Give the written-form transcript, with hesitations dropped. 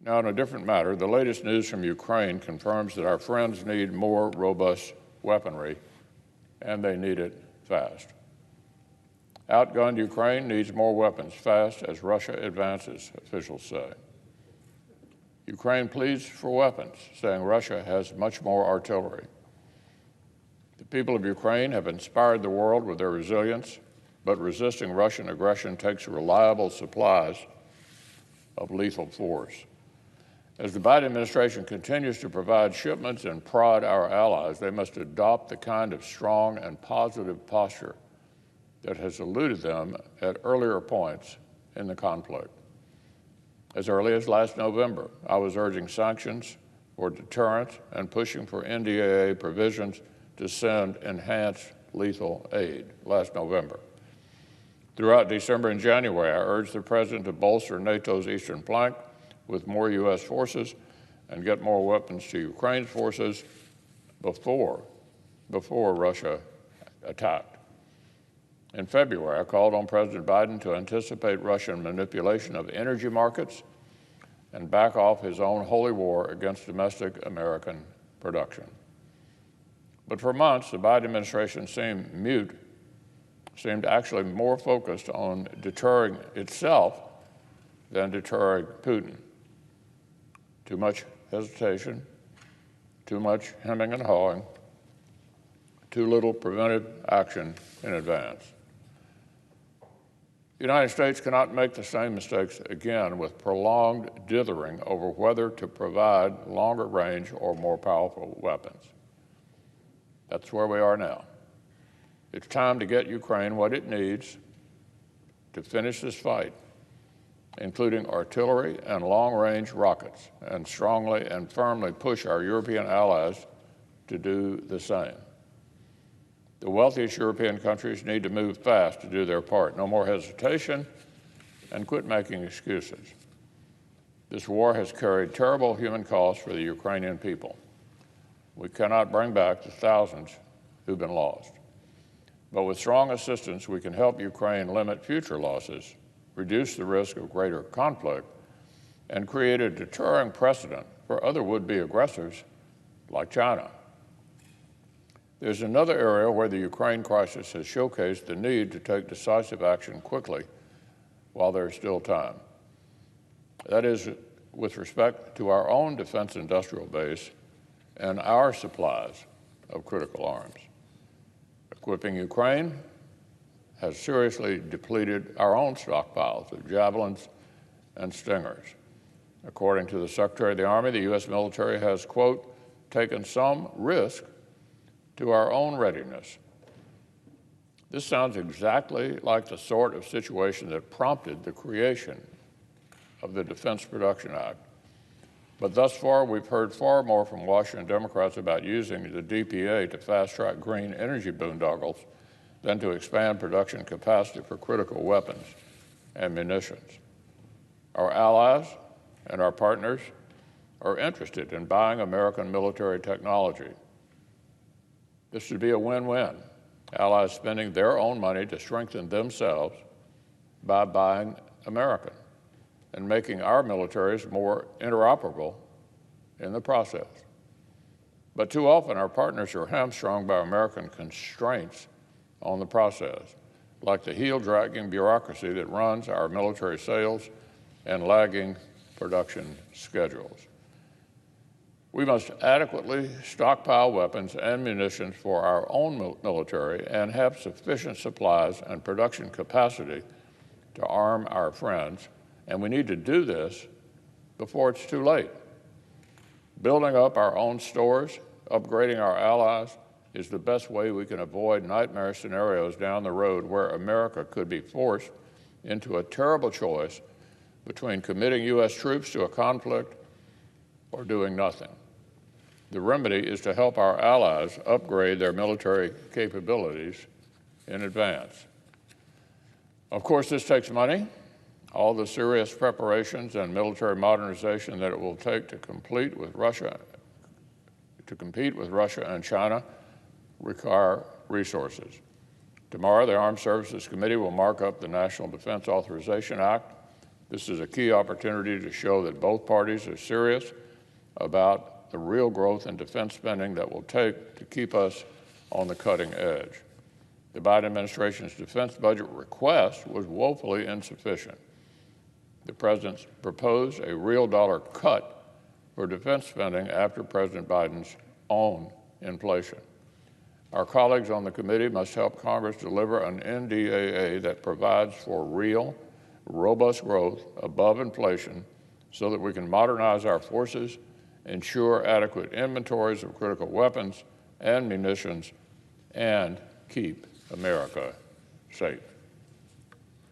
Now, on a different matter, the latest news from Ukraine confirms that our friends need more robust weaponry, and they need it fast. Outgunned Ukraine needs more weapons fast as Russia advances, officials say. Ukraine pleads for weapons, saying Russia has much more artillery. The people of Ukraine have inspired the world with their resilience, but resisting Russian aggression takes reliable supplies of lethal force. As the Biden administration continues to provide shipments and prod our allies, they must adopt the kind of strong and positive posture that has eluded them at earlier points in the conflict. As early as last November, I was urging sanctions for deterrence and pushing for NDAA provisions to send enhanced lethal aid last November. Throughout December and January, I urged the President to bolster NATO's eastern flank with more U.S. forces and get more weapons to Ukraine's forces before Russia attacked. In February, I called on President Biden to anticipate Russian manipulation of energy markets and back off his own holy war against domestic American production. But for months, the Biden administration seemed actually more focused on deterring itself than deterring Putin. Too much hesitation, too much hemming and hawing, too little preventive action in advance. The United States cannot make the same mistakes again with prolonged dithering over whether to provide longer range or more powerful weapons. That's where we are now. It's time to get Ukraine what it needs to finish this fight, including artillery and long-range rockets, and strongly and firmly push our European allies to do the same. The wealthiest European countries need to move fast to do their part. No more hesitation, and quit making excuses. This war has carried terrible human costs for the Ukrainian people. We cannot bring back the thousands who've been lost. But with strong assistance, we can help Ukraine limit future losses, reduce the risk of greater conflict, and create a deterring precedent for other would-be aggressors like China. There's another area where the Ukraine crisis has showcased the need to take decisive action quickly while there's still time. That is with respect to our own defense industrial base and our supplies of critical arms. Equipping Ukraine has seriously depleted our own stockpiles of javelins and stingers. According to the Secretary of the Army, the U.S. military has, quote, taken some risk to our own readiness. This sounds exactly like the sort of situation that prompted the creation of the Defense Production Act. But thus far, we've heard far more from Washington Democrats about using the DPA to fast-track green energy boondoggles than to expand production capacity for critical weapons and munitions. Our allies and our partners are interested in buying American military technology. This should be a win-win. Allies spending their own money to strengthen themselves by buying American and making our militaries more interoperable in the process. But too often, our partners are hamstrung by American constraints on the process, like the heel-dragging bureaucracy that runs our military sales and lagging production schedules. We must adequately stockpile weapons and munitions for our own military and have sufficient supplies and production capacity to arm our friends, and we need to do this before it's too late. Building up our own stores, upgrading our allies, is the best way we can avoid nightmare scenarios down the road where America could be forced into a terrible choice between committing U.S. troops to a conflict or doing nothing. The remedy is to help our allies upgrade their military capabilities in advance. Of course, this takes money. All the serious preparations and military modernization that it will take to compete with Russia and China require resources. Tomorrow, the Armed Services Committee will mark up the National Defense Authorization Act, This is a key opportunity to show that both parties are serious about the real growth in defense spending that will take to keep us on the cutting edge. The Biden administration's defense budget request was woefully insufficient. The president proposed a real dollar cut for defense spending after President Biden's own inflation. Our colleagues on the committee must help Congress deliver an NDAA that provides for real, robust growth above inflation so that we can modernize our forces, ensure adequate inventories of critical weapons and munitions, and keep America safe.